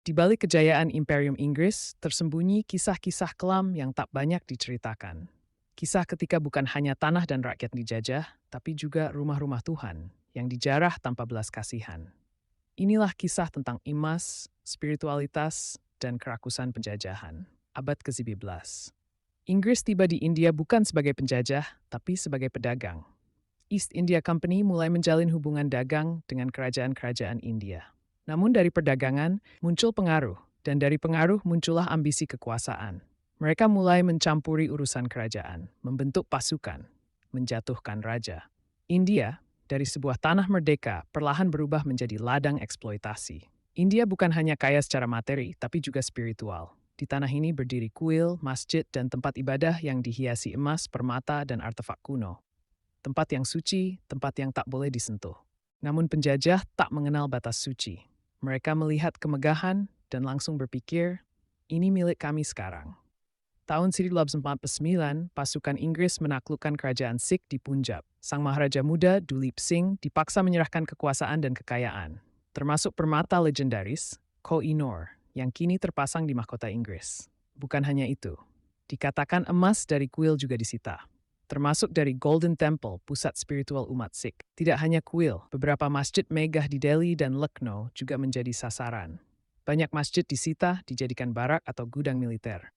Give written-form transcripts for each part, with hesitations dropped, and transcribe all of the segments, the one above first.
Di balik kejayaan Imperium Inggris, tersembunyi kisah-kisah kelam yang tak banyak diceritakan. Kisah ketika bukan hanya tanah dan rakyat dijajah, tapi juga rumah-rumah Tuhan yang dijarah tanpa belas kasihan. Inilah kisah tentang emas, spiritualitas, dan kerakusan penjajahan. Abad ke-17. Inggris tiba di India bukan sebagai penjajah, tapi sebagai pedagang. East India Company mulai menjalin hubungan dagang dengan kerajaan-kerajaan India. Namun dari perdagangan muncul pengaruh, dan dari pengaruh muncullah ambisi kekuasaan. Mereka mulai mencampuri urusan kerajaan, membentuk pasukan, menjatuhkan raja. India, dari sebuah tanah merdeka, perlahan berubah menjadi ladang eksploitasi. India bukan hanya kaya secara materi, tapi juga spiritual. Di tanah ini berdiri kuil, masjid, dan tempat ibadah yang dihiasi emas, permata, dan artefak kuno. Tempat yang suci, tempat yang tak boleh disentuh. Namun penjajah tak mengenal batas suci. Mereka melihat kemegahan dan langsung berpikir, ini milik kami sekarang. Tahun 1849, pasukan Inggris menaklukkan kerajaan Sikh di Punjab. Sang Maharaja Muda, Duleep Singh, dipaksa menyerahkan kekuasaan dan kekayaan, termasuk permata legendaris, Koh-i-Noor, yang kini terpasang di mahkota Inggris. Bukan hanya itu, dikatakan emas dari kuil juga disita, termasuk dari Golden Temple, pusat spiritual umat Sikh. Tidak hanya kuil, beberapa masjid megah di Delhi dan Lucknow juga menjadi sasaran. Banyak masjid disita, dijadikan barak atau gudang militer.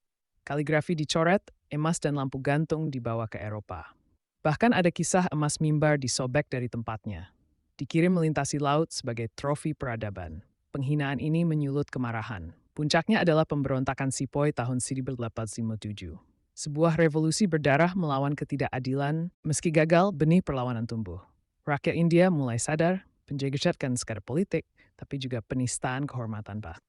Kaligrafi dicoret, emas dan lampu gantung dibawa ke Eropa. Bahkan ada kisah emas mimbar disobek dari tempatnya. Dikirim melintasi laut sebagai trofi peradaban. Penghinaan ini menyulut kemarahan. Puncaknya adalah pemberontakan Sepoy tahun 1857. Sebuah revolusi berdarah melawan ketidakadilan, meski gagal, benih perlawanan tumbuh. Rakyat India mulai sadar, penjajahan sekadar politik, tapi juga penistaan kehormatan bangsa.